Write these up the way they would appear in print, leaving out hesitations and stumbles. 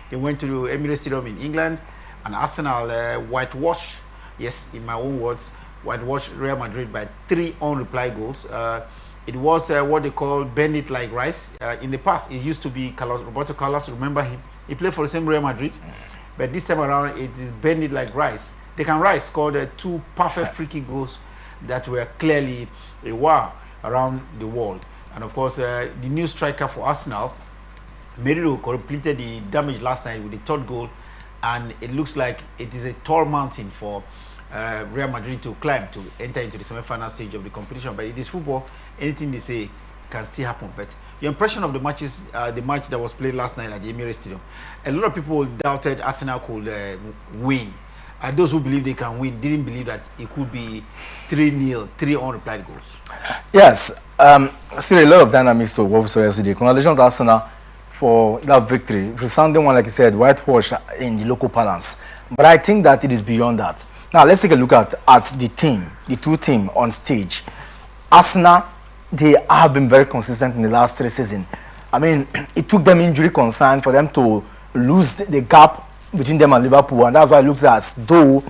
They went to Emirates Stadium in England, and Arsenal whitewashed, yes, in my own words, whitewashed Real Madrid by 3 unreplied goals. It was what they call bend it like rice. In the past, it used to be Roberto Carlos. Remember him? He played for the same Real Madrid, but this time around, it is bend it like rice. Declan Rice scored 2 perfect free kick goals that were clearly a wow around the world. And of course, the new striker for Arsenal, Merino, completed the damage last night with the 3rd goal, and it looks like it is a tall mountain for Real Madrid to climb to enter into the semi-final stage of the competition. But it is football; anything they say can still happen. But your impression of the matches, the match that was played last night at the Emirates Stadium, a lot of people doubted Arsenal could win. And those who believe they can win didn't believe that it could be 3-0, 3 unreplied goals. Yes, still a lot of dynamics to what we saw yesterday. Congratulations to Arsenal for that victory. For sounding one, like you said, whitewash in the local balance. But I think that it is beyond that. Now, let's take a look at the team, the 2 teams on stage. Arsenal, they have been very consistent in the last 3 seasons. I mean, it took them injury concern for them to lose the gap between them and Liverpool, and that's why it looks as though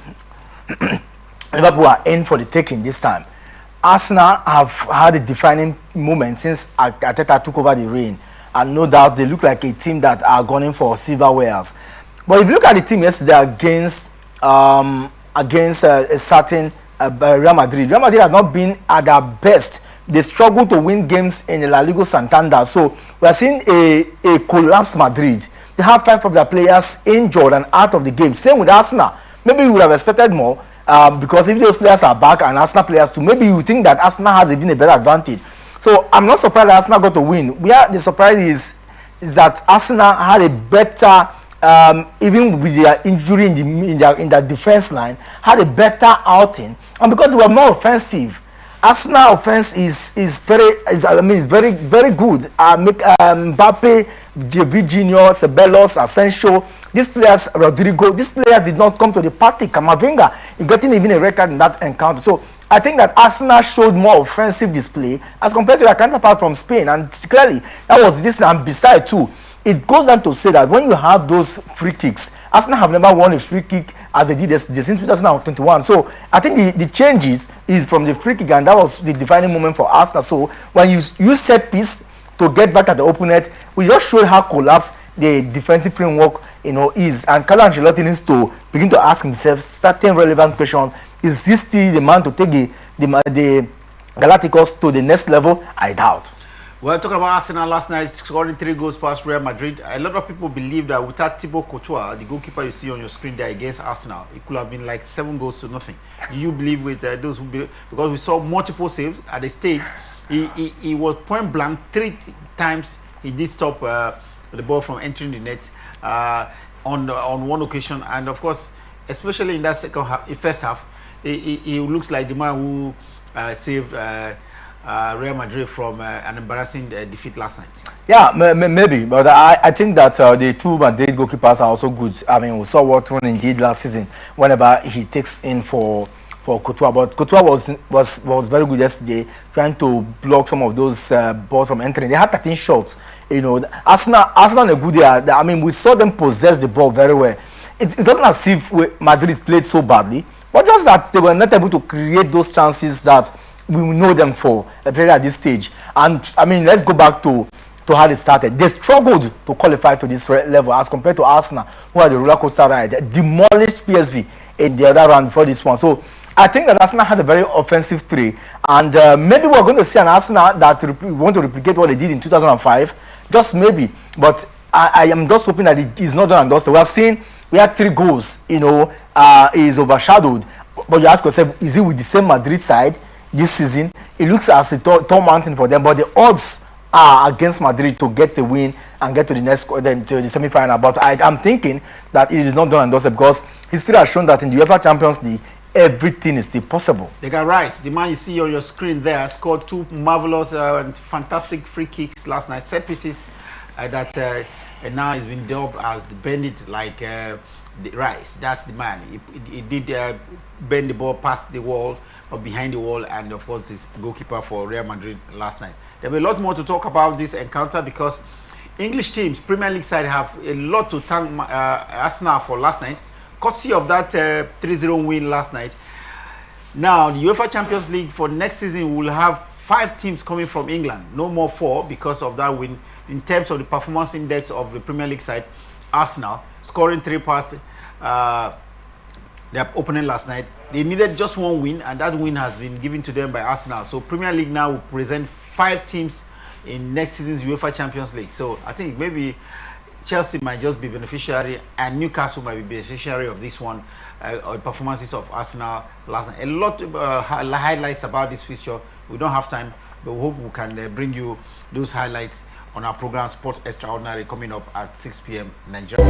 Liverpool are in for the taking this time. Arsenal have had a defining moment since Arteta took over the reign, and no doubt they look like a team that are gunning for silverwares. But if you look at the team yesterday against a certain Real Madrid have not been at their best. They struggle to win games in the La Liga Santander. So we are seeing a collapsed Madrid. They have 5 of their players injured and out of the game. Same with Arsenal. Maybe we would have expected more because if those players are back and Arsenal players too, maybe you think that Arsenal has even a better advantage. So I'm not surprised that Arsenal got to win. The surprise is that Arsenal had a better, even with their injury in their defense line, had a better outing, and because they were more offensive. Arsenal offense is very very good. Mbappe, Jorginho, Ceballos, Asensio, these players, Rodrigo, these players did not come to the party. Camavinga is getting even a record in that encounter. So I think that Arsenal showed more offensive display as compared to their counterparts from Spain, and clearly that was this. And besides too, it goes on to say that when you have those free kicks, Arsenal have never won a free kick as they did this in 2021. So I think the changes is from the free kick, and that was the defining moment for Arsenal. So when you use set piece to get back at the opponent, we just showed how collapsed the defensive framework is. And Carlo Ancelotti needs to begin to ask himself certain relevant questions. Is this still the man to take the Galacticos to the next level? I doubt. Well, talking about Arsenal last night, scoring 3 goals past Real Madrid. A lot of people believe that without Thibaut Courtois, the goalkeeper you see on your screen there against Arsenal, it could have been like 7 goals to nothing. Do you believe with those who believe? Because we saw multiple saves at the stage. He was point blank 3 times. He did stop the ball from entering the net on one occasion, and of course, especially in that first half, he looks like the man who saved Real Madrid from an embarrassing defeat last night. Yeah, maybe, but I think that the 2 Madrid goalkeepers are also good. I mean, we saw what Rooney did last season whenever he takes in for Courtois. But Courtois was very good yesterday, trying to block some of those balls from entering. They had 13 shots. Arsenal a good day. I mean, we saw them possess the ball very well. It doesn't as if Madrid played so badly, but just that they were not able to create those chances that we know them for a player at this stage. And I mean, let's go back to how they started. They struggled to qualify to this level as compared to Arsenal, who had the roller coaster ride, demolished PSV in the other round before this one. So I think that Arsenal had a very offensive 3, and maybe we're going to see an Arsenal that want to replicate what they did in 2005, just maybe. But I am just hoping that it is not done and dusted. We had 3 goals, is overshadowed. But you ask yourself, is it with the same Madrid side this season? It looks as a tall mountain for them, but the odds are against Madrid to get the win and get to the next, then to the semi-final. But I'm thinking that it is not done and dusted, because history has shown that in the UEFA Champions League, everything is still possible. Declan Rice, the man you see on your screen there, scored 2 marvelous and fantastic free kicks last night, set pieces that now has been dubbed as the bandit, like the Rice. That's the man. He did bend the ball past the wall or behind the wall, and of course, his goalkeeper for Real Madrid last night. There will be a lot more to talk about this encounter, because English teams, Premier League side, have a lot to thank Arsenal for last night, courtesy of that 3-0 win last night. Now, the UEFA Champions League for next season will have 5 teams coming from England, no more 4 because of that win. In terms of the performance index of the Premier League side, Arsenal scoring 3 past their opponent last night. They needed just 1 win, and that win has been given to them by Arsenal. So Premier League now will present 5 teams in next season's UEFA Champions League. So I think maybe Chelsea might just be beneficiary, and Newcastle might be beneficiary of this one, or performances of Arsenal last night. A lot of highlights about this fixture. We don't have time, but we hope we can bring you those highlights on our program Sports Extraordinary, coming up at 6 p.m. Nigeria.